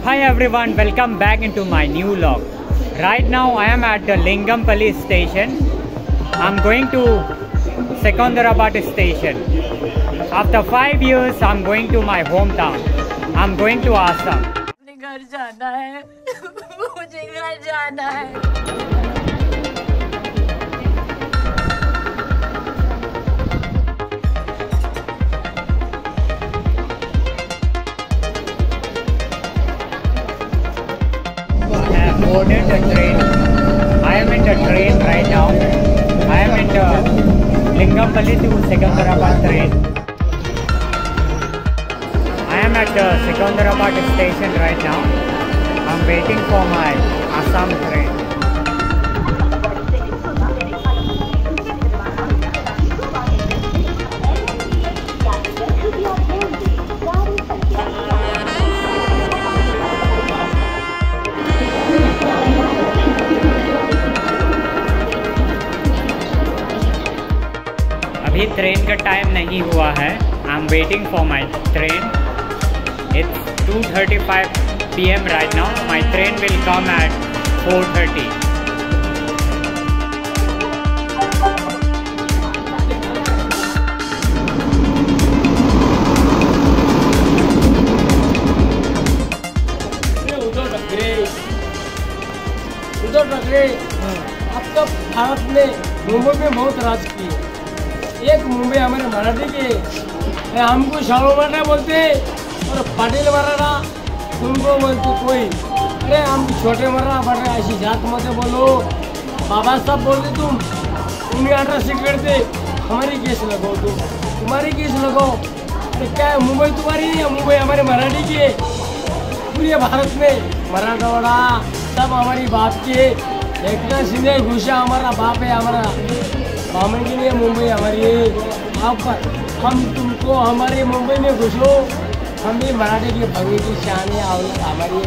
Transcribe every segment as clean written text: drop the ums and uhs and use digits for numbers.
Hi everyone, welcome back into my new vlog. Right now I am at the Lingampally station. I'm going to Secunderabad station. After 5 years I'm going to my hometown. I'm going to Assam. घर जाना है मुझे घर जाना है। Boarded the train. I am in the train right now. I am in the Lingampally to Secunderabad train. I am at the Secunderabad station right now. I'm waiting for my Assam train. अभी train का time नहीं हुआ है। आई am waiting for my train. It's 2:35 PM right now. My train will come at 4:30. उधर रख रहे अब तो भारत में मुंबई में बहुत राज की है। एक मुंबई हमारे मराठी के हमको शाहरुख मराठा बोलते और पाटिल मराठा तुमको बोलते कोई। अरे हम छोटे मराठा बड़े ऐसी जात मत बोलो। बाबा साहब बोलते तुम उन्हीं आटा से करते हमारी केस लगाओ तुम्हारी केस लगाओ। अरे क्या है मुंबई तुम्हारी नहीं है, मुंबई हमारे मराठी की है। पूरे भारत में मराठवाड़ा सब हमारी बाप की है। एक सिंह घुसा हमारा बाप है, हमारा बामन की नहीं है, मुंबई हमारी है। आप हम तुमको हमारे मुंबई में घुसो, हम भी मराठी की भंगी की शान है हमारी।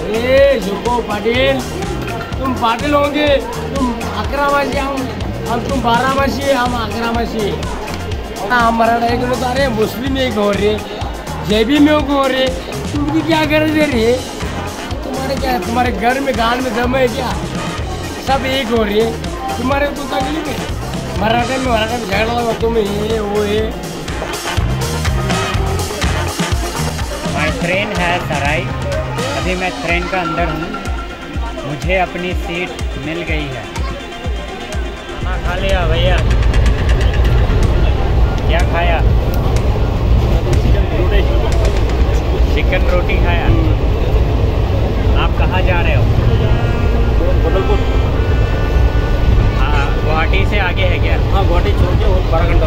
अरे झुको पाटिल, तुम पाटिल होंगे, तुम अकरामासी हम तुम 12 है, हम 11 हम मराठा एक लोग। अरे मुस्लिम एक हो रहे, जैबी में एक हो रहे, तुम भी क्या कर दे रहे? तुम्हारे क्या तुम्हारे घर में गान में दम है क्या? सब एक हो रही है, तुम्हारे तो तकलीफ है। मराठा में झगड़ा लगा तुम ये वो है। माई ट्रेन है सराय। अभी मैं ट्रेन का अंदर हूँ। मुझे अपनी सीट मिल गई है। खाना खा लिया भैया? क्या खाया? चिकन रोटी खाया। आप कहाँ जा रहे हो? बदलपुर। हाँ, गुवाहाटी से आगे है क्या? हाँ, गुवाहाटी छोड़ के 12 घंटा।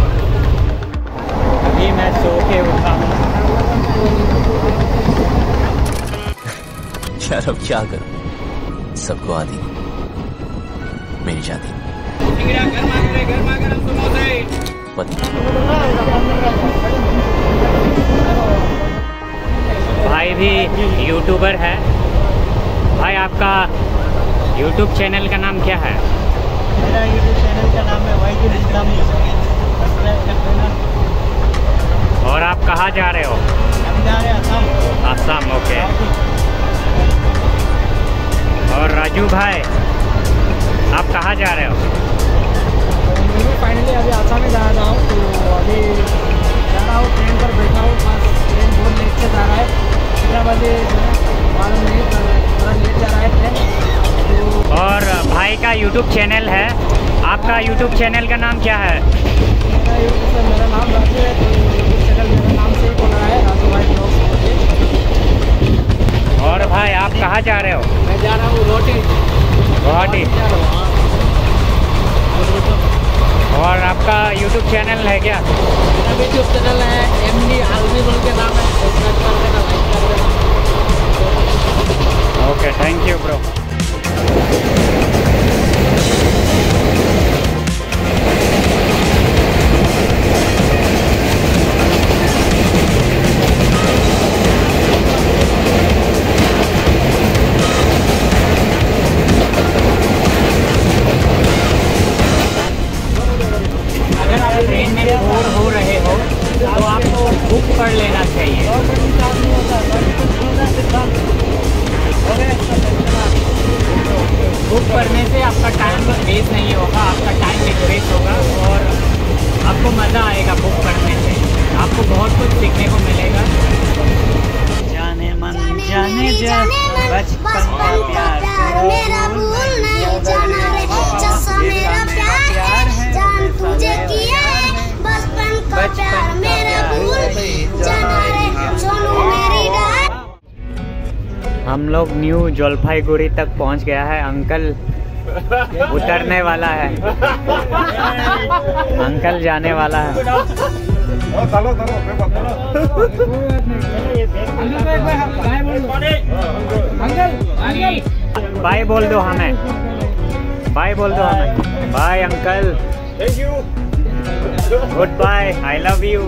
अभी मैं सो के उठा हूँ। यार अब क्या करूं, सबको आती मेरी शादी पति। भाई भी यूट्यूबर है। भाई आपका यूट्यूब चैनल का नाम क्या है? मेरा यूट्यूब चैनल का नाम है YG इंस्टाग्राम। और आप कहाँ जा रहे हो? हम जा रहे हैं असम। आसाम, ओके। और राजू भाई आप कहाँ जा रहे हो? फाइनली अभी आसाम में जा रहा हूँ, तो अभी जा रहा हूँ, ट्रेन पर बैठा हूँ। ट्रेन बहुत लेट से जा रहा है, 11 बजे मालूम नहीं, थोड़ा लेट जा रहा है ट्रेन। और भाई का यूट्यूब चैनल है। आपका यूट्यूब चैनल का नाम क्या है? मेरा नाम राजू है, तो यूट्यूब चैनल मेरे नाम से ही खोला है, राजू भाई ब्लॉग्स। और भाई आप कहाँ जा रहे हो? मैं जा रहा हूँ गुवाहाटी। और आपका यूट्यूब चैनल है क्या? मेरा यूट्यूब चैनल है MD आलमी बोल के नाम है, सब्सक्राइब कर देना, लाइक कर देना। Okay, thank you bro. अगर आप ट्रेन में बोर हो रहे हो तो आपको बुक कर लेना चाहिए। जाने मन बचपन का प्यार मेरा भूल नहीं जाना रे जैसा मेरा प्यार है जान तुझे किया है बचपन का प्यार मेरा भूल नहीं जाना रे सोनू मेरी डाल। हम लोग न्यू जलपाईगुड़ी तक पहुंच गया है। अंकल उतरने वाला है, अंकल जाने वाला है। बाय बोल दो हमें, बाय बोल दो हमें। Bye uncle, thank you, good bye, I love you.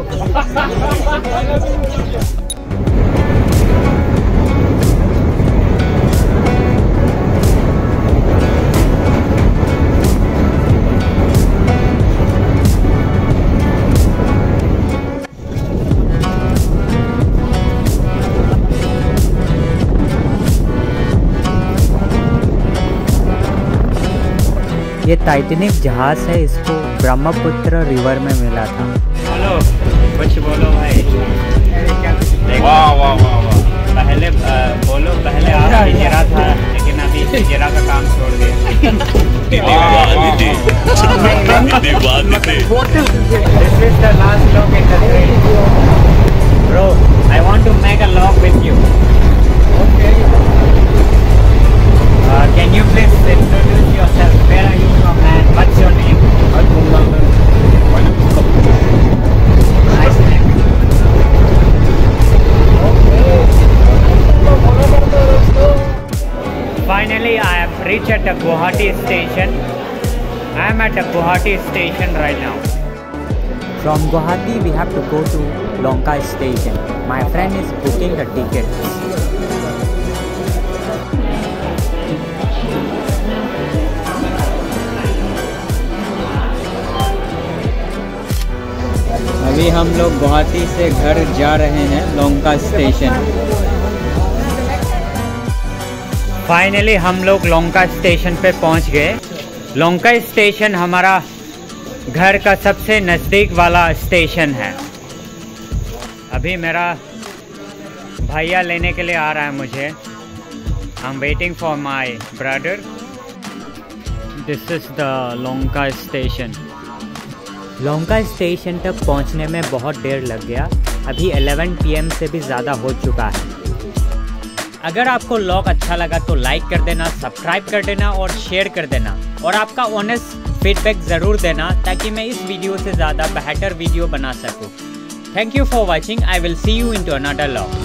ये टाइटैनिक जहाज है, इसको ब्रह्मपुत्र रिवर में मिला था। बोलो, कुछ बोलो भाई। वाह वाह वाह वाह। पहले बोलो, पहले आप हिजरा था लेकिन अभी हिजरा का काम छोड़ दिया। This is the last vlog in the train. Bro, I want to make a vlog with you. Okay. Can you please introduce yourself? Where are you from and what's your name? Nice name. Finally, I have reached at the Guwahati station. I am at the Guwahati station right now. From Guwahati, we have to go to Longka station. My friend is booking the tickets. अभी हम लोग गुवाहाटी से घर जा रहे हैं लोंका station. Finally हम लोग लोंका स्टेशन पे पहुंच गए। लोंका स्टेशन हमारा घर का सबसे नज़दीक वाला स्टेशन है। अभी मेरा भैया लेने के लिए आ रहा है मुझे। I am waiting for my brother. This is the Lonka station. Lonka station तक पहुंचने में बहुत देर लग गया। अभी 11 PM से भी ज़्यादा हो चुका है। अगर आपको व्लॉग अच्छा लगा तो लाइक कर देना, सब्सक्राइब कर देना और शेयर कर देना। और आपका ऑनेस्ट फीडबैक ज़रूर देना ताकि मैं इस वीडियो से ज़्यादा बेहतर वीडियो बना सकूँ। Thank you for watching. I will see you in to another vlog.